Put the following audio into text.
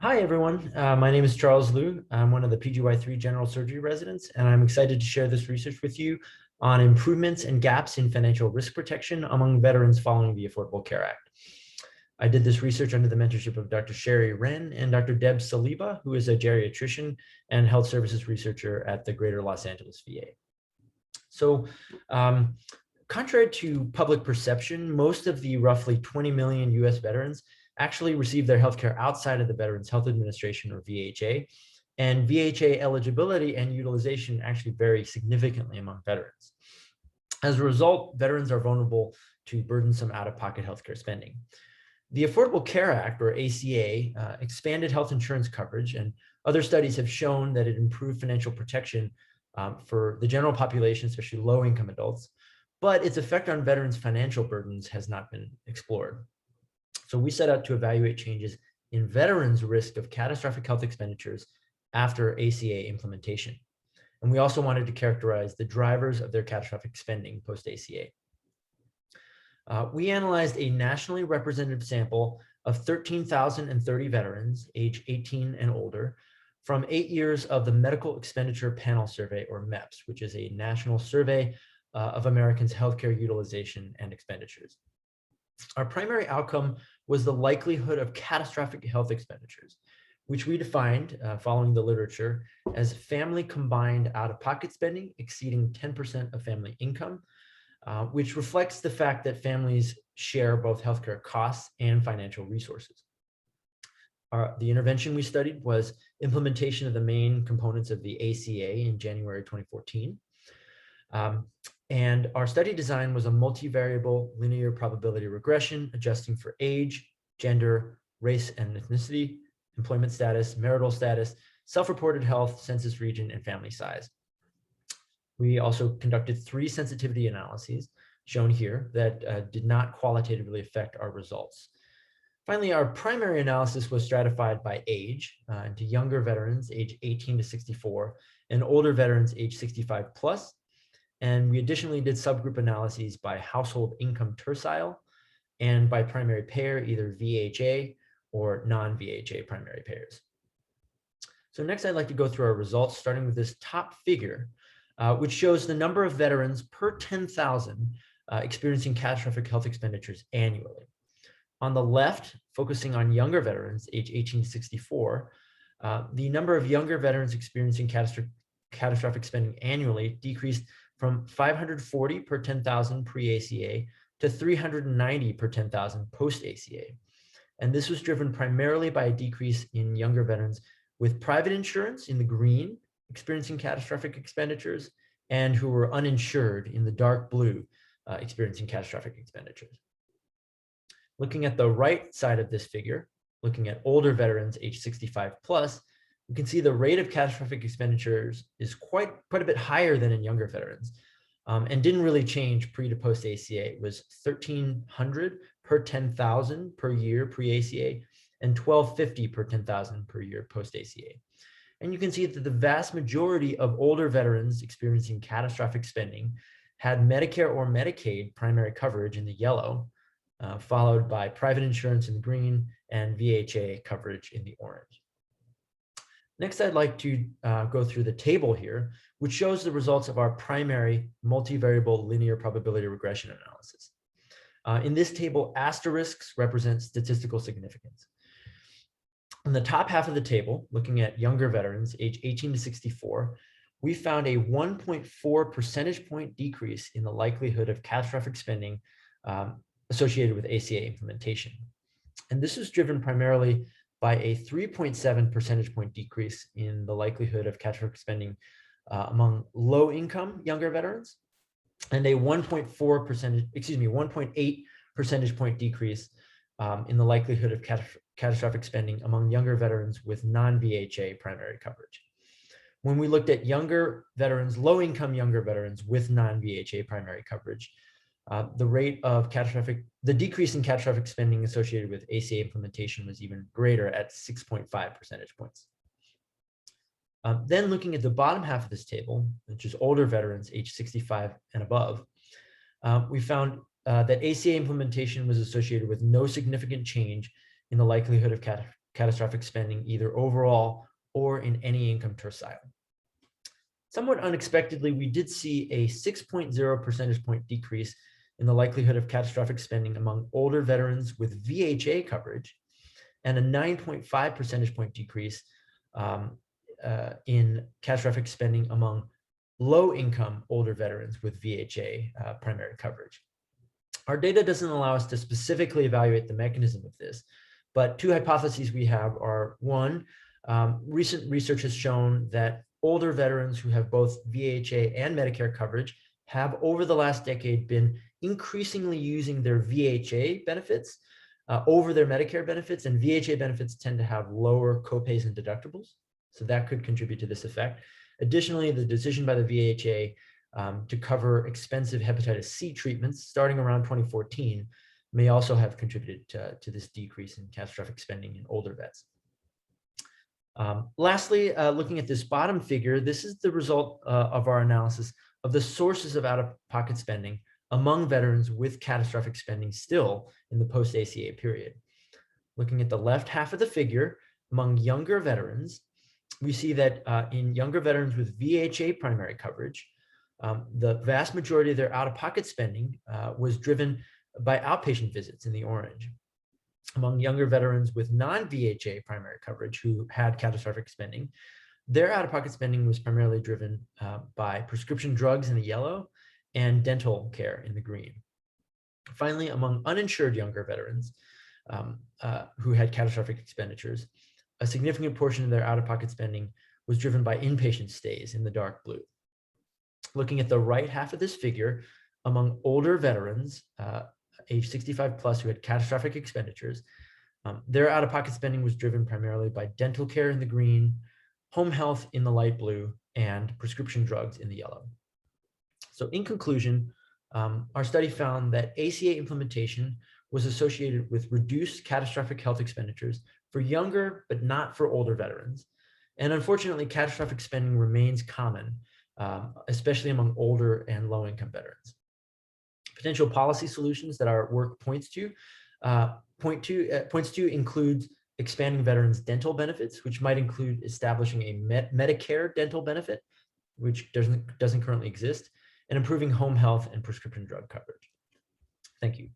Hi, everyone. My name is Charles Liu. I'm one of the PGY3 general surgery residents, and I'm excited to share this research with you on improvements and gaps in financial risk protection among veterans following the Affordable Care Act. I did this research under the mentorship of Dr. Sherry Wren and Dr. Deb Saliba, who is a geriatrician and health services researcher at the Greater Los Angeles VA. So, contrary to public perception, most of the roughly 20 million US veterans actually receive their healthcare outside of the Veterans Health Administration, or VHA, and VHA eligibility and utilization actually vary significantly among veterans. As a result, veterans are vulnerable to burdensome out-of-pocket healthcare spending. The Affordable Care Act, or ACA, expanded health insurance coverage, and other studies have shown that it improved financial protection for the general population, especially low-income adults, but its effect on veterans' financial burdens has not been explored. So we set out to evaluate changes in veterans' risk of catastrophic health expenditures after ACA implementation. And we also wanted to characterize the drivers of their catastrophic spending post-ACA. We analyzed a nationally representative sample of 13,030 veterans age 18 and older from 8 years of the Medical Expenditure Panel Survey, or MEPS, which is a national survey of Americans' healthcare utilization and expenditures. Our primary outcome was the likelihood of catastrophic health expenditures, which we defined, following the literature, as family combined out-of-pocket spending exceeding 10% of family income, which reflects the fact that families share both healthcare costs and financial resources. The intervention we studied was implementation of the main components of the ACA in January 2014. And our study design was a multivariable linear probability regression adjusting for age, gender, race and ethnicity, employment status, marital status, self-reported health, census region, and family size. We also conducted 3 sensitivity analyses shown here that did not qualitatively affect our results. Finally, our primary analysis was stratified by age into younger veterans age 18 to 64 and older veterans age 65 plus. And we additionally did subgroup analyses by household income tercile and by primary payer, either VHA or non-VHA primary payers. So next, I'd like to go through our results, starting with this top figure, which shows the number of veterans per 10,000 experiencing catastrophic health expenditures annually. On the left, focusing on younger veterans, age 18 to 64, the number of younger veterans experiencing catastrophic spending annually decreased from 540 per 10,000 pre-ACA to 390 per 10,000 post-ACA. And this was driven primarily by a decrease in younger veterans with private insurance in the green, experiencing catastrophic expenditures, and who were uninsured in the dark blue, experiencing catastrophic expenditures. Looking at the right side of this figure, looking at older veterans age 65 plus, you can see the rate of catastrophic expenditures is quite a bit higher than in younger veterans, and didn't really change pre to post ACA. It was 1,300 per 10,000 per year pre-ACA and 1,250 per 10,000 per year post ACA. And you can see that the vast majority of older veterans experiencing catastrophic spending had Medicare or Medicaid primary coverage in the yellow, followed by private insurance in the green and VHA coverage in the orange. Next, I'd like to go through the table here, which shows the results of our primary multivariable linear probability regression analysis. In this table, asterisks represent statistical significance. In the top half of the table, looking at younger veterans, age 18 to 64, we found a 1.4 percentage point decrease in the likelihood of catastrophic spending associated with ACA implementation. And this was driven primarily by a 3.7 percentage point decrease in the likelihood of catastrophic spending among low-income younger veterans, and a 1.8 percentage point decrease in the likelihood of catastrophic spending among younger veterans with non-VHA primary coverage. When we looked at younger veterans, low-income younger veterans with non-VHA primary coverage, the decrease in catastrophic spending associated with ACA implementation was even greater at 6.5 percentage points. Then looking at the bottom half of this table, which is older veterans age 65 and above, we found that ACA implementation was associated with no significant change in the likelihood of catastrophic spending, either overall or in any income tercile. Somewhat unexpectedly, we did see a 6.0 percentage point decrease in the likelihood of catastrophic spending among older veterans with VHA coverage, and a 9.5 percentage point decrease in catastrophic spending among low-income older veterans with VHA primary coverage. Our data doesn't allow us to specifically evaluate the mechanism of this, but two hypotheses we have are: one, recent research has shown that older veterans who have both VHA and Medicare coverage have over the last decade been increasingly using their VHA benefits over their Medicare benefits, and VHA benefits tend to have lower copays and deductibles. So that could contribute to this effect. Additionally, the decision by the VHA to cover expensive hepatitis C treatments starting around 2014 may also have contributed to this decrease in catastrophic spending in older vets. Lastly, looking at this bottom figure, this is the result of our analysis of the sources of out-of-pocket spending among veterans with catastrophic spending still in the post-ACA period. Looking at the left half of the figure, among younger veterans, we see that in younger veterans with VHA primary coverage, the vast majority of their out-of-pocket spending was driven by outpatient visits in the orange. Among younger veterans with non-VHA primary coverage who had catastrophic spending, their out-of-pocket spending was primarily driven by prescription drugs in the yellow and dental care in the green. Finally, among uninsured younger veterans who had catastrophic expenditures, a significant portion of their out-of-pocket spending was driven by inpatient stays in the dark blue. Looking at the right half of this figure, among older veterans, age 65 plus, who had catastrophic expenditures, their out-of-pocket spending was driven primarily by dental care in the green, home health in the light blue, and prescription drugs in the yellow. So in conclusion, our study found that ACA implementation was associated with reduced catastrophic health expenditures for younger but not for older veterans. And unfortunately, catastrophic spending remains common, especially among older and low-income veterans. Potential policy solutions that our work points to includes expanding veterans' dental benefits, which might include establishing a Medicare dental benefit, which doesn't currently exist, and improving home health and prescription drug coverage. Thank you.